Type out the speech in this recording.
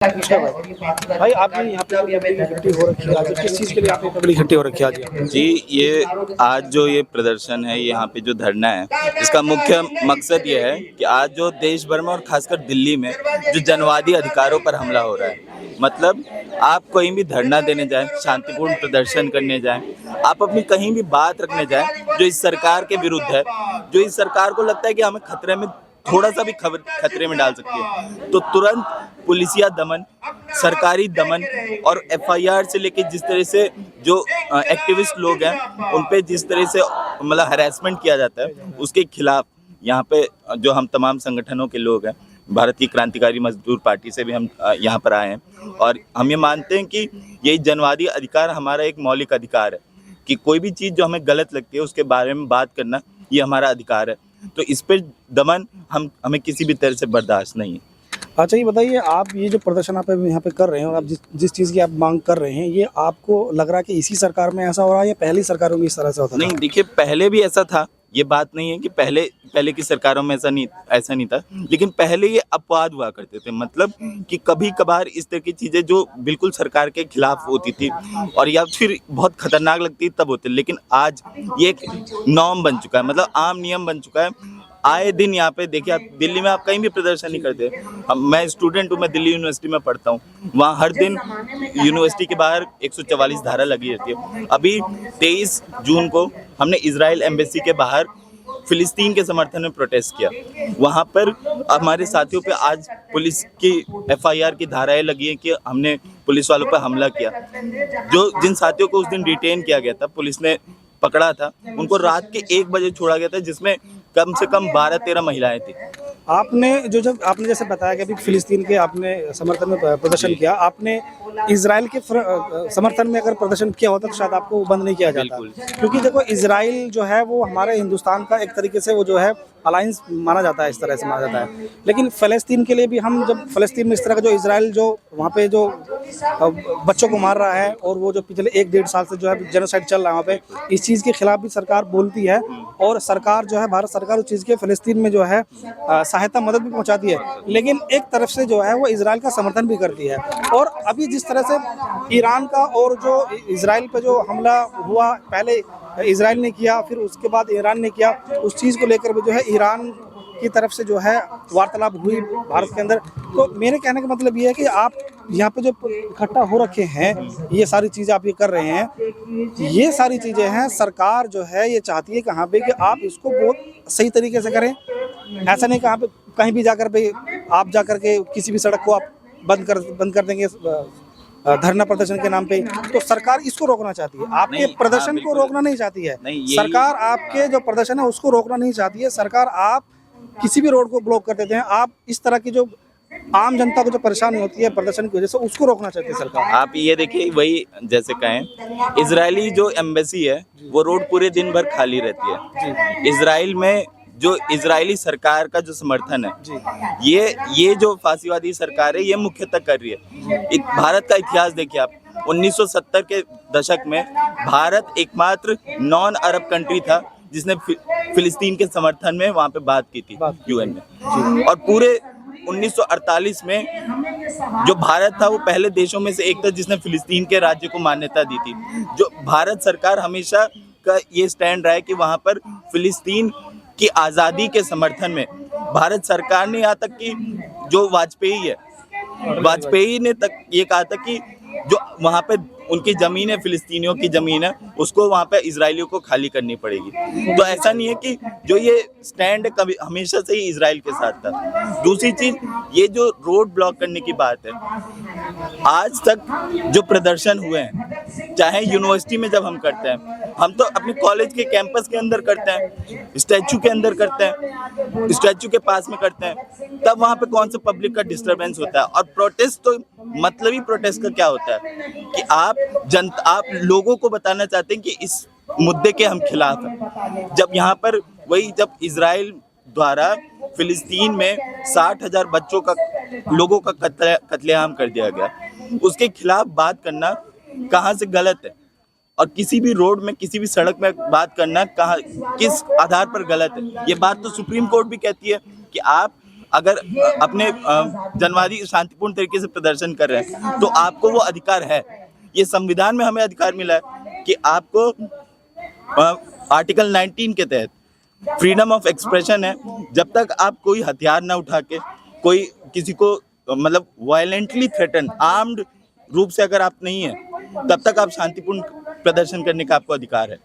अच्छा भाई आपने यहाँ पे पब्लिक इकट्ठी हो रखी है आज, किस चीज़ के लिए आपने पब्लिक इकट्ठी हो रखी है आज? जी, ये आज जो ये प्रदर्शन है, यहाँ पे जो धरना है, इसका मुख्य मकसद ये है कि आज जो देश भर में और खासकर दिल्ली में जो जनवादी अधिकारों पर हमला हो रहा है, मतलब आप कहीं भी धरना देने जाएं, शांतिपूर्ण प्रदर्शन करने जाएं, आप अपनी कहीं भी बात रखने जाएं जो इस सरकार के विरुद्ध है, जो इस सरकार को लगता है कि हमें खतरे में थोड़ा सा भी खतरे में डाल सकती है, तो तुरंत पुलिसिया दमन, सरकारी दमन और एफआईआर से लेके जिस तरह से जो एक्टिविस्ट लोग हैं उन पे जिस तरह से मतलब हैरेसमेंट किया जाता है, उसके खिलाफ यहाँ पे जो हम तमाम संगठनों के लोग हैं, भारतीय क्रांतिकारी मजदूर पार्टी से भी हम यहाँ पर आए हैं और हम ये मानते हैं कि यही जनवादी अधिकार हमारा एक मौलिक अधिकार है कि कोई भी चीज़ जो हमें गलत लगती है उसके बारे में बात करना ये हमारा अधिकार है। तो इस पर दमन हमें किसी भी तरह से बर्दाश्त नहीं है। अच्छा ये बताइए, आप ये जो प्रदर्शन आप यहाँ पे कर रहे हैं और आप जिस चीज़ की आप मांग कर रहे हैं, ये आपको लग रहा है कि इसी सरकार में ऐसा हो रहा है या पहली सरकारों में इस तरह से होता था? नहीं, देखिए पहले भी ऐसा था, ये बात नहीं है कि पहले की सरकारों में ऐसा नहीं था, लेकिन पहले ये अपवाद हुआ करते थे, मतलब कि कभी कभार इस तरह की चीज़ें जो बिल्कुल सरकार के खिलाफ होती थी और या फिर बहुत खतरनाक लगती तब होती, लेकिन आज ये एक नॉर्म बन चुका है, मतलब आम नियम बन चुका है। आए दिन यहाँ पे देखिए, आप दिल्ली में आप कहीं भी प्रदर्शन नहीं करते। मैं स्टूडेंट हूँ, मैं दिल्ली यूनिवर्सिटी में पढ़ता हूँ, वहाँ हर दिन यूनिवर्सिटी के बाहर 144 धारा लगी रहती है। अभी 23 जून को हमने इजराइल एम्बेसी के बाहर फिलिस्तीन के समर्थन में प्रोटेस्ट किया। वहाँ पर हमारे साथियों पे आज पुलिस की एफआईआर की धाराएं लगी हैं कि हमने पुलिस वालों पर हमला किया। जिन साथियों को उस दिन डिटेन किया गया था, पुलिस ने पकड़ा था, उनको रात के 1 बजे छोड़ा गया था, जिसमें कम से कम 12-13 महिलाएं थी। आपने जब आपने जैसे बताया कि अभी फिलिस्तीन के आपने समर्थन में प्रदर्शन किया, आपने इजराइल के समर्थन में अगर प्रदर्शन किया होता तो शायद आपको वो बंद नहीं किया जाता, क्योंकि देखो इजराइल जो है वो हमारे हिंदुस्तान का एक तरीके से वो जो है अलायंस माना जाता है, इस तरह से माना जाता है। लेकिन फ़लस्तीन के लिए भी हम जब फ़लस्तीन में इस तरह का जो इजराइल जो वहाँ पे जो बच्चों को मार रहा है और वो जो पिछले 1-1.5 साल से जो है जेनोसाइड चल रहा है वहाँ पे, इस चीज़ के खिलाफ भी सरकार बोलती है और सरकार जो है भारत सरकार उस चीज़ के फ़लस्तीन में जो है सहायता मदद भी पहुँचाती है, लेकिन एक तरफ से जो है वो इजराइल का समर्थन भी करती है। और अभी जिस तरह से ईरान का और जो इजराइल पे जो हमला हुआ, पहले इजराइल ने किया फिर उसके बाद ईरान ने किया, उस चीज़ को लेकर भी जो है ईरान की तरफ से जो है वार्तालाप हुई भारत के अंदर। तो मेरे कहने का मतलब ये है कि आप यहाँ पे जो इकट्ठा हो रखे हैं, ये सारी चीज़ें आप ये कर रहे हैं, ये सारी चीज़ें हैं, सरकार जो है ये चाहती है कहाँ पे कि आप इसको बहुत सही तरीके से करें। ऐसा नहीं कहाँ पे कहीं भी जाकर पे आप जाकर के किसी भी सड़क को आप बंद कर देंगे धरना प्रदर्शन के नाम पे, तो सरकार इसको रोकना चाहती है, आपके प्रदर्शन को रोकना नहीं चाहती है। सरकार आपके जो प्रदर्शन है उसको रोकना नहीं चाहती है। सरकार आप किसी भी रोड को ब्लॉक कर देते हैं, आप इस तरह की जो आम जनता को जो परेशानी होती है प्रदर्शन की वजह से, उसको रोकना चाहती है सरकार। आप ये देखिए, वही जैसे कहें इजरायली जो एम्बेसी है वो रोड पूरे दिन भर खाली रहती है। इजराइल में जो इजरायली सरकार का जो समर्थन है, ये जो फांसीवादी सरकार है ये मुख्यतः कर रही है। भारत का इतिहास देखिए आप, 1970 के दशक में भारत एकमात्र नॉन अरब कंट्री था जिसने फिलिस्तीन के समर्थन में वहाँ पे बात की थी यूएन में, और पूरे 1948 में जो भारत था वो पहले देशों में से एक था जिसने फिलिस्तीन के राज्य को मान्यता दी थी। जो भारत सरकार हमेशा का ये स्टैंड रहा है कि वहाँ पर फिलिस्तीन की आज़ादी के समर्थन में भारत सरकार ने, यहाँ तक कि जो वाजपेयी ने तक ये कहा था कि जो वहाँ पे उनकी ज़मीन है, फिलिस्तीनियों की ज़मीन है, उसको वहाँ पे इजरायलियों को खाली करनी पड़ेगी। तो ऐसा नहीं है कि जो ये स्टैंड कभी हमेशा से ही इजराइल के साथ था। दूसरी चीज़, ये जो रोड ब्लॉक करने की बात है, आज तक जो प्रदर्शन हुए हैं, चाहे यूनिवर्सिटी में जब हम करते हैं, हम तो अपने कॉलेज के कैंपस के अंदर करते हैं, स्टैचू के अंदर करते हैं, स्टैचू के पास में करते हैं, तब वहाँ पे कौन सा पब्लिक का डिस्टर्बेंस होता है। और प्रोटेस्ट तो मतलब ही प्रोटेस्ट का क्या होता है कि आप लोगों को बताना चाहते हैं कि इस मुद्दे के हम खिलाफ हैं। जब यहाँ पर जब इजराइल द्वारा फिलिस्तीन में 60,000 बच्चों का, लोगों का कत्लेआम कर दिया गया, उसके खिलाफ बात करना कहाँ से गलत है, और किसी भी रोड में, किसी भी सड़क में बात करना किस आधार पर गलत है। ये बात तो सुप्रीम कोर्ट भी कहती है कि आप अगर अपने जनवादी शांतिपूर्ण तरीके से प्रदर्शन कर रहे हैं तो आपको वो अधिकार है। ये संविधान में हमें अधिकार मिला है कि आपको आर्टिकल 19 के तहत फ्रीडम ऑफ एक्सप्रेशन है। जब तक आप कोई हथियार ना उठा के कोई किसी को मतलब वायलेंटली थ्रेटन आर्म्ड रूप से अगर आप नहीं है तब तक आप शांतिपूर्ण प्रदर्शन करने का आपको अधिकार है।